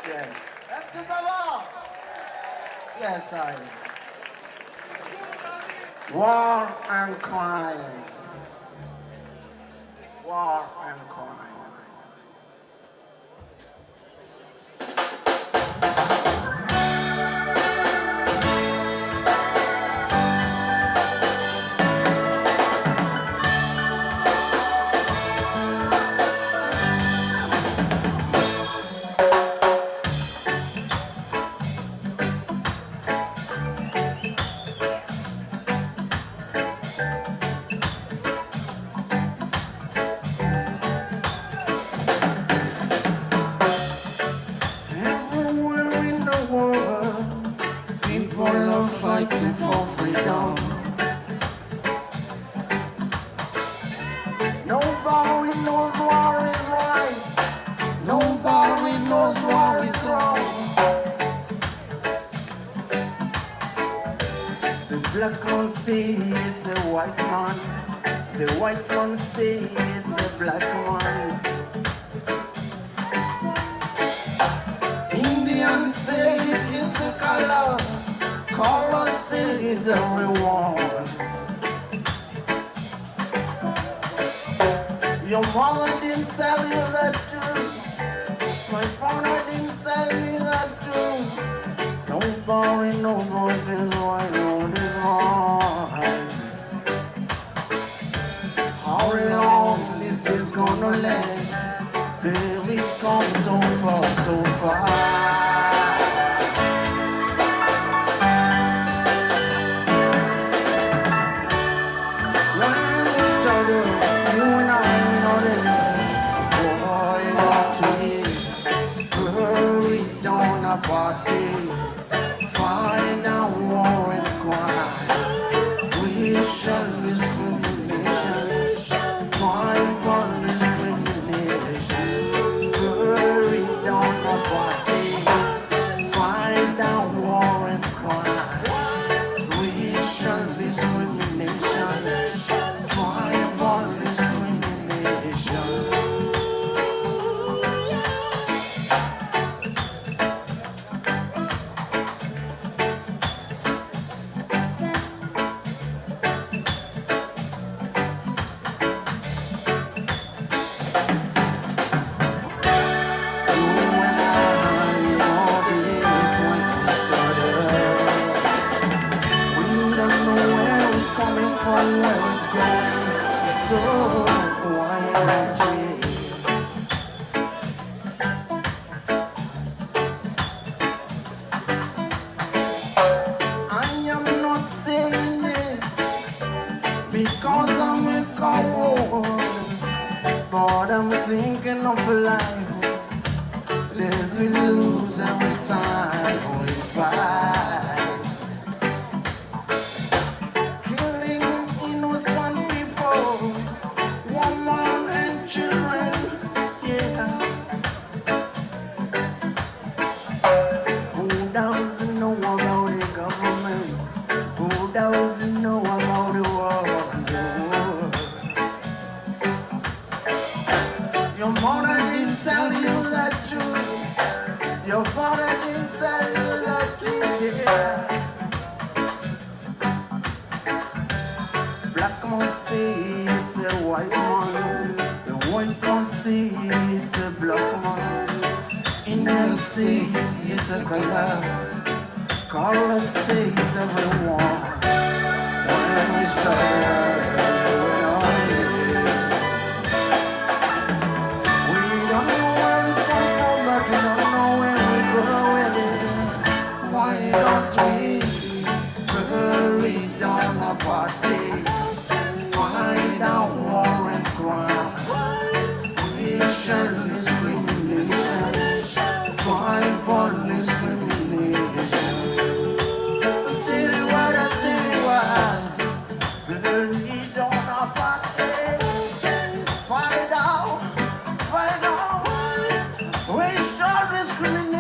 Yes. Est-ce que ça va? Yes, I. War and crime. War and crime. Fighting for freedom. Nobody knows war is right. Nobody knows war is wrong. The black man say it's a white man. The white man say it's a black man. Indians say it's a color. Color says everyone. Your mother didn't tell you that truth. My father didn't tell me that truth. Nobody knows what is right, what is wrong. How long this is gonna last? Baby, it's come so far, so far. Party, find out war and crime. We shall discrimination, tribal discrimination. Hurry down the party, find out war and crime. We shall discrimination, tribal discrimination. Because I'm a coward, but I'm thinking of life that we lose every time we fight. Killing innocent people, women and children, yeah. Who doesn't know about the government? Who doesn't know about the world? Your mother didn't tell you that truth. Your father didn't tell you that truth. Yeah. Black man say it's a white man. The white man say it's a black man. Indian say it's a color. Color say it's everyone. When we start. Why don't we hurry down the party, find out war and crime, racial discrimination, tribal discrimination. Tell you what, hurry down the party, find out, racial discrimination.